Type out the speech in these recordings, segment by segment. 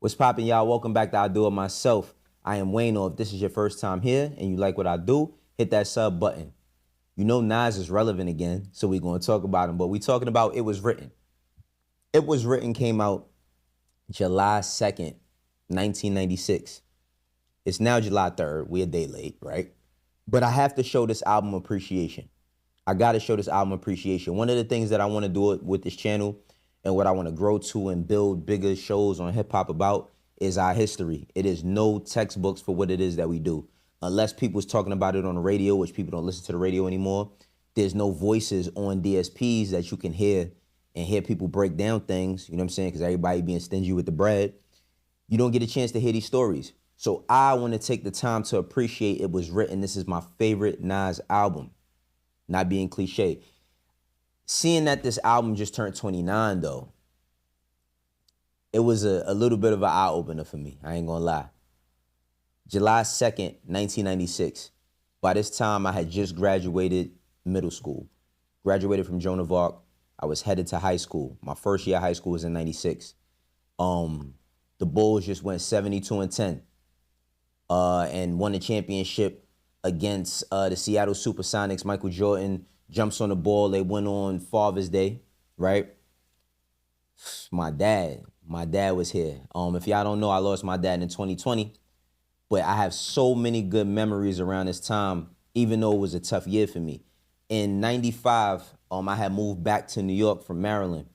What's poppin', y'all? Welcome back to I Do It Myself. I am Wayno. If this is your first time here and you like what I do, hit that sub button. You know Nas is relevant again, so we're going to talk about him. But we talking about It Was Written. It Was Written came out July 2nd, 1996. It's now July 3rd. We're a day late, right? But I have to show this album appreciation. I got to show this album appreciation. One of the things that I want to do with this channel and what I want to grow to and build bigger shows on hip hop about is our history. It is no textbooks for what it is that we do. Unless people's talking about it on the radio, which people don't listen to the radio anymore, there's no voices on DSPs that you can hear and hear people break down things, you know what I'm saying? Because everybody being stingy with the bread. You don't get a chance to hear these stories. So I want to take the time to appreciate It Was Written. This is my favorite Nas album. Not being cliche. Seeing that this album just turned 29 though, it was a little bit of an eye-opener for me. I ain't gonna lie. July 2nd, 1996. By this time, I had just graduated middle school. Graduated from Joan of Arc. I was headed to high school. My first year of high school was in 96. The Bulls just went 72-10 and won the championship against the Seattle Supersonics. Michael Jordan jumps on the ball. They went on Father's Day, right? My dad was here. If y'all don't know, I lost my dad in 2020, but I have so many good memories around this time, even though it was a tough year for me. In 95, I had moved back to New York from Maryland,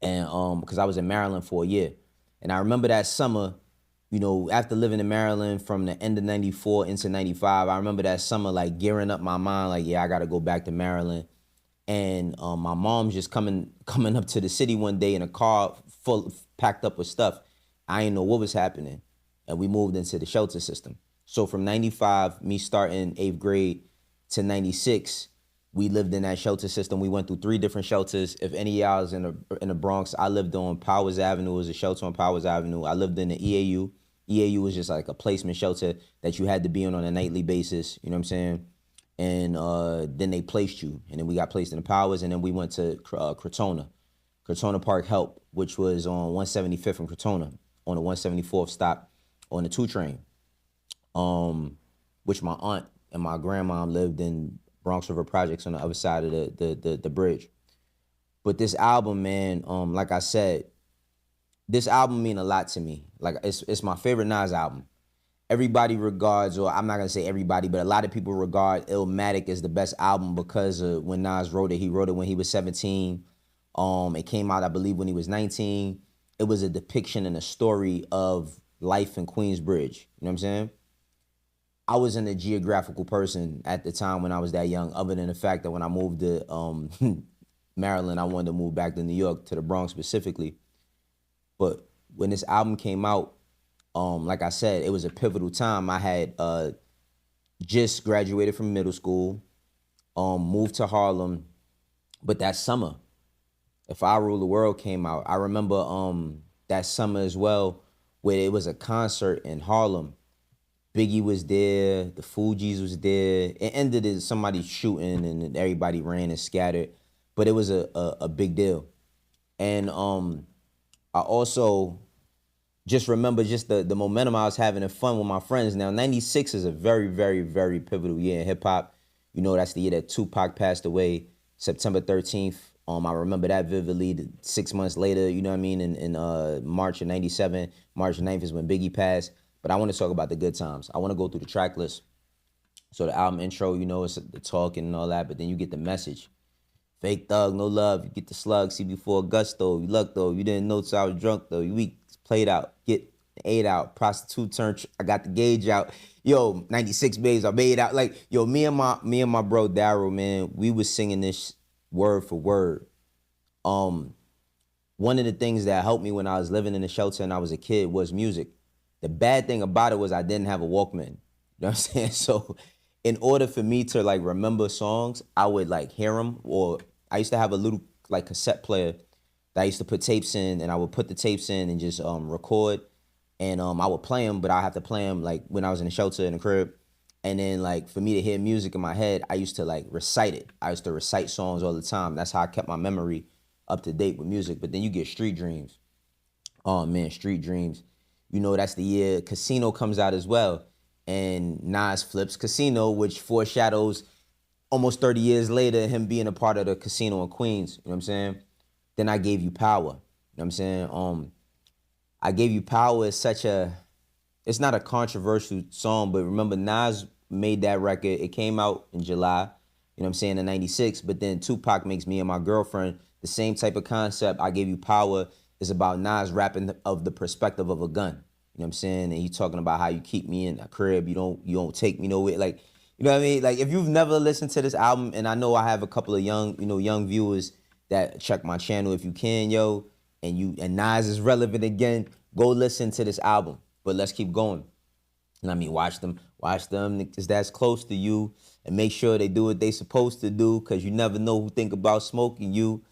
and because I was in Maryland for a year. And I remember that summer, you know, after living in Maryland from the end of 94 into 95, I remember that summer like gearing up my mind, like, yeah, I got to go back to Maryland. And my mom's just coming up to the city one day in a car packed up with stuff. I didn't know what was happening. And we moved into the shelter system. So from 95, me starting 8th grade to 96, we lived in that shelter system. We went through 3 different shelters. If any of y'all is in the Bronx, I lived on Powers Avenue. It was a shelter on Powers Avenue. I lived in the EAU. EAU was just like a placement shelter that you had to be on a nightly basis, you know what I'm saying? And then they placed you. And then we got placed in the Powers, and then we went to Crotona. Crotona Park Help, which was on 175th and Crotona, on the 174th stop on the 2 train, which my aunt and my grandma lived in Bronx River Projects on the other side of the bridge. But this album, man, like I said, this album mean a lot to me. Like it's my favorite Nas album. Everybody regards, or I'm not gonna say everybody, but a lot of people regard Illmatic as the best album because of when Nas wrote it. He wrote it when he was 17. It came out, I believe, when he was 19. It was a depiction and a story of life in Queensbridge. You know what I'm saying? I wasn't a geographical person at the time when I was that young, other than the fact that when I moved to Maryland, I wanted to move back to New York, to the Bronx specifically. But when this album came out, like I said, it was a pivotal time. I had just graduated from middle school, moved to Harlem, but that summer, If I Rule the World came out, I remember that summer as well, where it was a concert in Harlem. Biggie was there, the Fugees was there. It ended in somebody shooting and everybody ran and scattered, but it was a big deal. And I also just remember just the momentum I was having and fun with my friends. Now, 96 is a very, very, very pivotal year in hip hop. You know, that's the year that Tupac passed away, September 13th. I remember that vividly. 6 months later, you know what I mean, in March of 97, March 9th is when Biggie passed. But I want to talk about the good times. I want to go through the track list. So the album intro, you know, it's the talking and all that, but then you get the message. Fake thug, no love. You get the slug, see before gusto. You luck though. You didn't know till I was drunk though. You weak, played out. Get 8 out. Prostitute turned. I got the gauge out. Yo, 96 babes, I made out. Like, yo, me and my bro Daryl, man, we was singing this word for word. One of the things that helped me when I was living in the shelter and I was a kid was music. The bad thing about it was I didn't have a Walkman. You know what I'm saying? So in order for me to like remember songs, I would like hear them, or I used to have a little like cassette player that I used to put tapes in, and I would put the tapes in and just record, and I would play them, but I have to play them like when I was in the shelter in the crib. And then like for me to hear music in my head, I used to like recite it. I used to recite songs all the time. That's how I kept my memory up to date with music. But then you get street dreams. Oh man, Street Dreams. You know, that's the year Casino comes out as well. And Nas flips Casino, which foreshadows almost 30 years later him being a part of the Casino in Queens. You know what I'm saying? Then I Gave You Power. You know what I'm saying? I Gave You Power is such a, it's not a controversial song, but remember Nas made that record. It came out in July, you know what I'm saying, in 96. But then Tupac makes Me and My Girlfriend the same type of concept. I Gave You Power is about Nas rapping of the perspective of a gun. You know what I'm saying? And he's talking about how you keep me in a crib, you don't take me nowhere. Like, you know what I mean? Like if you've never listened to this album, and I know I have a couple of young viewers that check my channel, if you can, yo, and Nas is relevant again, go listen to this album. But let's keep going. And I mean, watch them niggas that's close to you, and make sure they do what they supposed to do, because you never know who think about smoking you.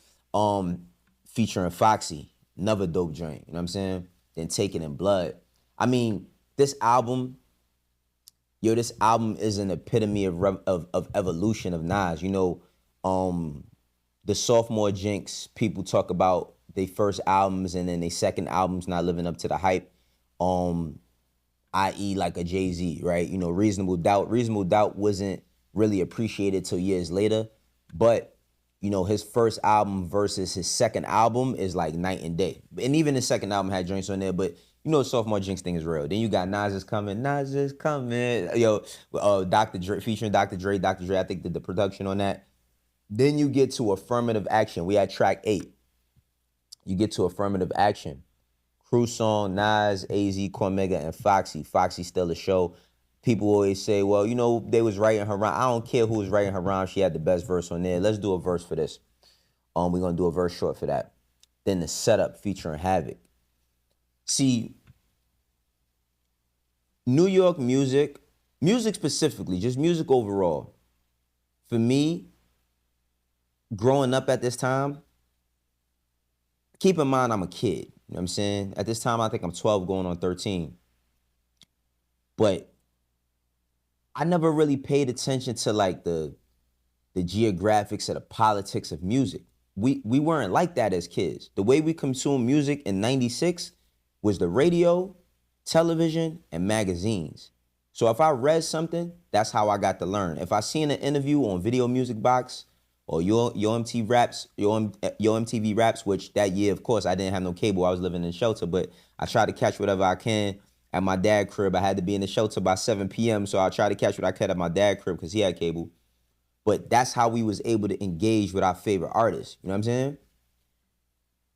Featuring Foxy, another dope joint, you know what I'm saying? Then Taken in Blood. I mean, this album is an epitome of evolution of Nas. You know, the sophomore jinx, people talk about their first albums and then their second albums not living up to the hype. I.e. like a Jay-Z, right? You know, Reasonable Doubt. Reasonable Doubt wasn't really appreciated till years later, but you know, his first album versus his second album is like night and day. And even his second album had joints on there, but you know, sophomore jinx thing is real. Then you got Nas is Coming, yo, Dr. Dre, featuring Dr. Dre, I think did the production on that. Then you get to Affirmative Action. We had track 8. You get to Affirmative Action. Crew song, Nas, AZ, Cormega, and Foxy. Foxy still a show. People always say, well, you know, they was writing her rhyme. I don't care who was writing her rhyme. She had the best verse on there. Let's do a verse for this. We're going to do a verse short for that. Then The Setup featuring Havoc. See, New York music specifically, just music overall, for me, growing up at this time, keep in mind I'm a kid. You know what I'm saying? At this time, I think I'm 12 going on 13. But I never really paid attention to like the geographics or the politics of music. We weren't like that as kids. The way we consumed music in 96 was the radio, television, and magazines. So if I read something, that's how I got to learn. If I seen an interview on Video Music Box or Yo MTV Raps, which that year, of course, I didn't have no cable. I was living in shelter, but I tried to catch whatever I can at my dad's crib. I had to be in the shelter by 7 p.m., so I tried to catch what I could at my dad's crib because he had cable. But that's how we was able to engage with our favorite artists. You know what I'm saying?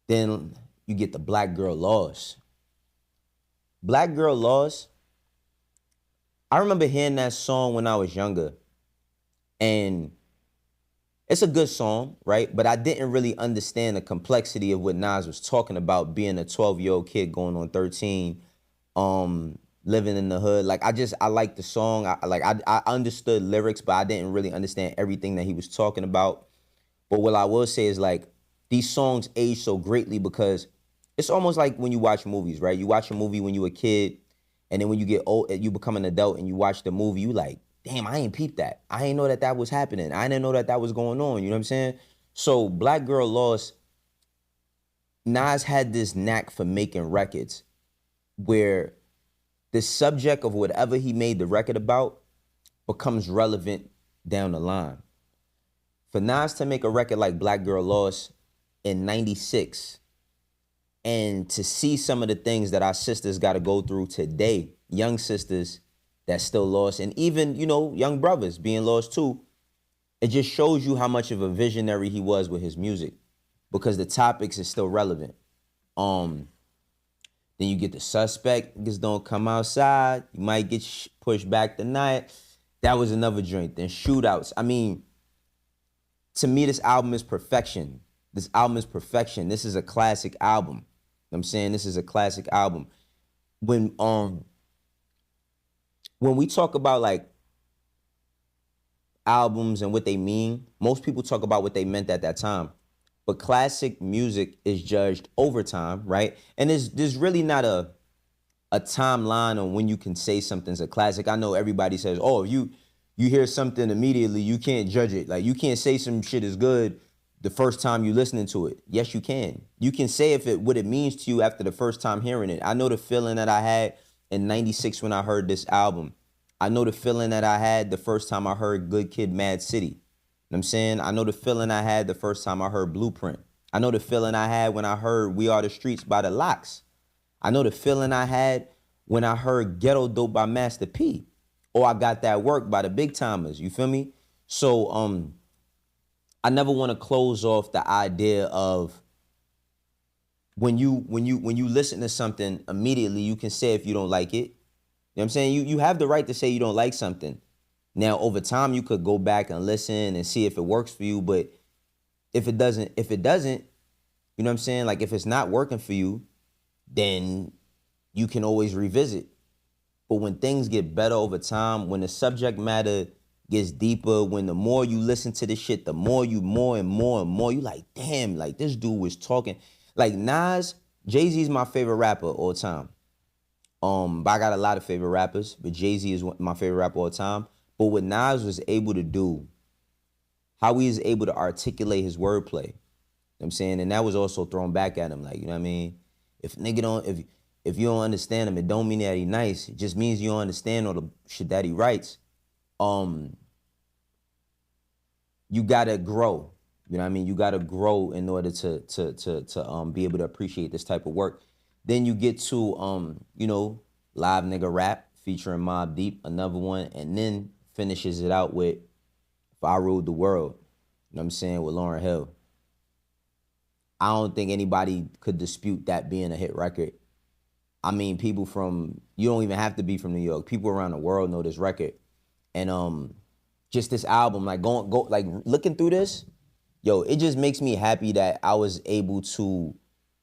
Then you get the Black Girl Laws. Black Girl Laws, I remember hearing that song when I was younger. And it's a good song, right? But I didn't really understand the complexity of what Nas was talking about, being a 12-year-old kid going on 13, living in the hood. Like, I liked the song. I understood lyrics, but I didn't really understand everything that he was talking about. But what I will say is, like, these songs age so greatly because it's almost like when you watch movies, right? You watch a movie when you were a kid, and then when you get old, you become an adult and you watch the movie, you like, damn, I ain't peeped that. I ain't know that that was happening. I didn't know that that was going on. You know what I'm saying? So Black Girl Lost, Nas had this knack for making records where the subject of whatever he made the record about becomes relevant down the line. For Nas to make a record like Black Girl Lost in 96, and to see some of the things that our sisters got to go through today, young sisters that's still lost, and even, you know, young brothers being lost too, it just shows you how much of a visionary he was with his music, because the topics is still relevant. Then you get The Suspect, niggas don't come outside, you might get pushed back tonight. That was another joint. Then Shootouts. I mean, to me, this album is perfection. This album is perfection. This is a classic album. You know what I'm saying? This is a classic album. When we talk about like albums and what they mean, most people talk about what they meant at that time. But classic music is judged over time, right? And there's really not a timeline on when you can say something's a classic. I know everybody says, oh, if you hear something immediately, you can't judge it. Like, you can't say some shit is good the first time you listening to it. Yes, you can. You can say if it what it means to you after the first time hearing it. I know the feeling that I had in 96 when I heard this album. I know the feeling that I had the first time I heard Good Kid Mad City. You know what I'm saying? I know the feeling I had the first time I heard Blueprint. I know the feeling I had when I heard We Are the Streets by the Lox. I know the feeling I had when I heard Ghetto Dope by Master P. Or I Got That Work by the Big Timers. You feel me? So I never want to close off the idea of when you listen to something, immediately you can say if you don't like it. You know what I'm saying? You have the right to say you don't like something. Now, over time, you could go back and listen and see if it works for you. But if it doesn't, you know what I'm saying? Like, if it's not working for you, then you can always revisit. But when things get better over time, when the subject matter gets deeper, when the more you listen to this shit, the more and more, you like, damn, like this dude was talking. Like Nas, Jay-Z's my favorite rapper all time. But I got a lot of favorite rappers, but Jay-Z is my favorite rapper all time. But what Nas was able to do, how he is able to articulate his wordplay, you know what I'm saying? And that was also thrown back at him, like, you know what I mean? If you don't understand him, it don't mean that he nice. It just means you don't understand all the shit that he writes. You gotta grow. You know what I mean? You gotta grow in order to be able to appreciate this type of work. Then you get to Live Nigga Rap featuring Mobb Deep, another one, and then finishes it out with If I Ruled the World. You know what I'm saying? With Lauryn Hill. I don't think anybody could dispute that being a hit record. I mean, people you don't even have to be from New York. People around the world know this record. And just this album, like like looking through this, yo, it just makes me happy that I was able to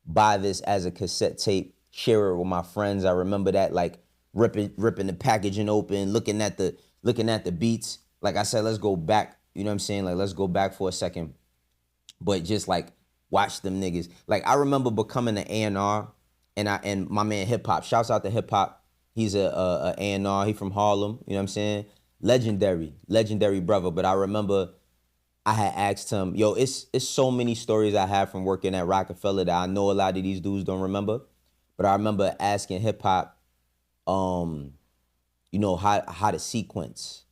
buy this as a cassette tape, share it with my friends. I remember that, like ripping the packaging open, looking at the beats. Like I said, let's go back. You know what I'm saying? Like, let's go back for a second. But just like watch them niggas. Like, I remember becoming an A&R, and my man Hip Hop. Shouts out to Hip Hop. He's a A&R. He from Harlem. You know what I'm saying? Legendary brother. But I remember I had asked him, yo, it's so many stories I have from working at Rockefeller that I know a lot of these dudes don't remember. But I remember asking Hip Hop, how to sequence.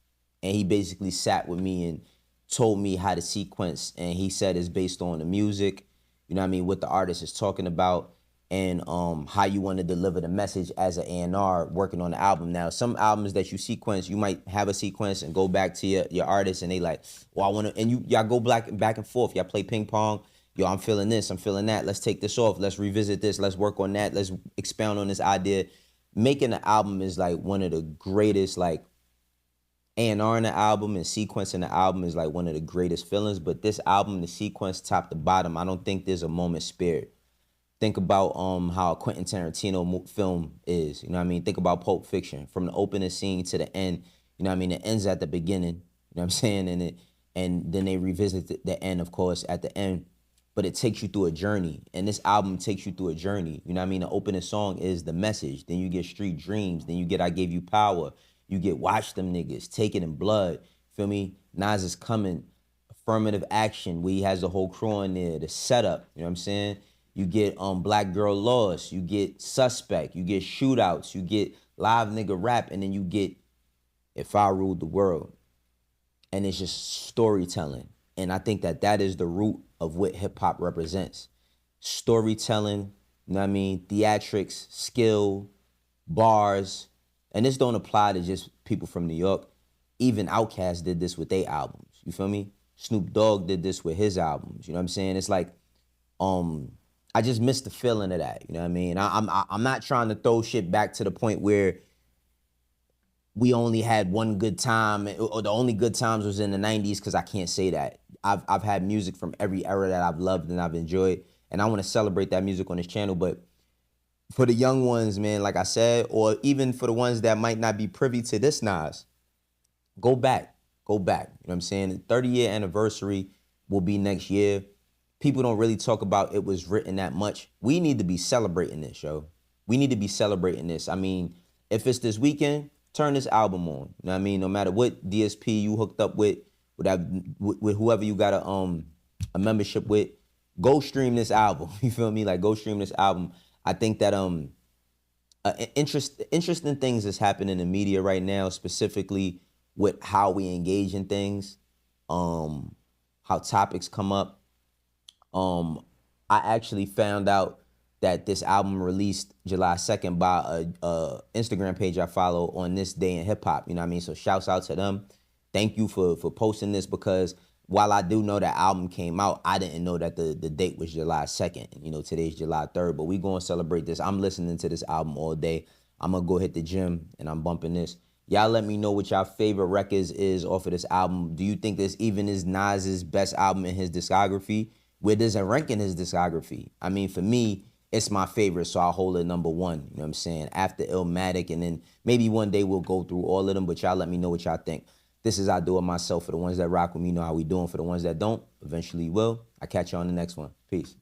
And he basically sat with me and told me how to sequence. And he said it's based on the music, you know what I mean, what the artist is talking about, and how you want to deliver the message as an A&R working on the album. Now, some albums that you sequence, you might have a sequence and go back to your artist, and they like, well, I want to, and y'all go back and forth. Y'all play ping pong. Yo, I'm feeling this, I'm feeling that. Let's take this off. Let's revisit this. Let's work on that. Let's expound on this idea. Making the album is like one of the greatest, like, A&R in the album and sequencing the album is like one of the greatest feelings. But this album, the sequence top to bottom, I don't think there's a moment spared. Think about how a Quentin Tarantino film is, you know what I mean? Think about Pulp Fiction, from the opening scene to the end, you know what I mean? It ends at the beginning, you know what I'm saying? And then they revisit the end, of course, at the end. But it takes you through a journey, and this album takes you through a journey. You know what I mean? The opening song is The Message. Then you get Street Dreams. Then you get I Gave You Power. You get Watch Them Niggas, Take It in Blood. Feel me? Nas Is Coming, Affirmative Action, where he has the whole crew on there, the setup, you know what I'm saying? You get Black Girl Lost, you get Suspect, you get Shootouts, you get Live Nigga Rap, and then you get If I Ruled the World. And it's just storytelling. And I think that is the root of what hip hop represents. Storytelling, you know what I mean? Theatrics, skill, bars. And this don't apply to just people from New York. Even Outkast did this with their albums. You feel me? Snoop Dogg did this with his albums. You know what I'm saying? It's like, I just miss the feeling of that. You know what I mean? I'm not trying to throw shit back to the point where we only had one good time, or the only good times was in the 90s, because I can't say that. I've had music from every era that I've loved and I've enjoyed, and I want to celebrate that music on this channel. But for the young ones, man, like I said, or even for the ones that might not be privy to this Nas, go back. You know what I'm saying? The 30-year anniversary will be next year. People don't really talk about It Was Written that much. We need to be celebrating this, yo. We need to be celebrating this. I mean, if it's this weekend, turn this album on. You know what I mean? No matter what DSP you hooked up with whoever you got a a membership with, go stream this album. You feel me? Like, go stream this album. I think that interesting things is happening in the media right now, specifically with how we engage in things, how topics come up. I actually found out that this album released July 2nd by a Instagram page I follow on This Day in Hip Hop. You know what I mean? So shouts out to them. Thank you for posting this, because while I do know that album came out, I didn't know that the date was July 2nd. You know, today's July 3rd, but we going to celebrate this. I'm listening to this album all day. I'm going to go hit the gym and I'm bumping this. Y'all let me know what y'all favorite records is off of this album. Do you think this even is Nas's best album in his discography? Where does it rank in his discography? I mean, for me, it's my favorite, so I'll hold it number one. You know what I'm saying? After Illmatic, and then maybe one day we'll go through all of them, but y'all let me know what y'all think. This is I Do It Myself. For the ones that rock with me, know how we doing. For the ones that don't, eventually will. I catch you on the next one. Peace.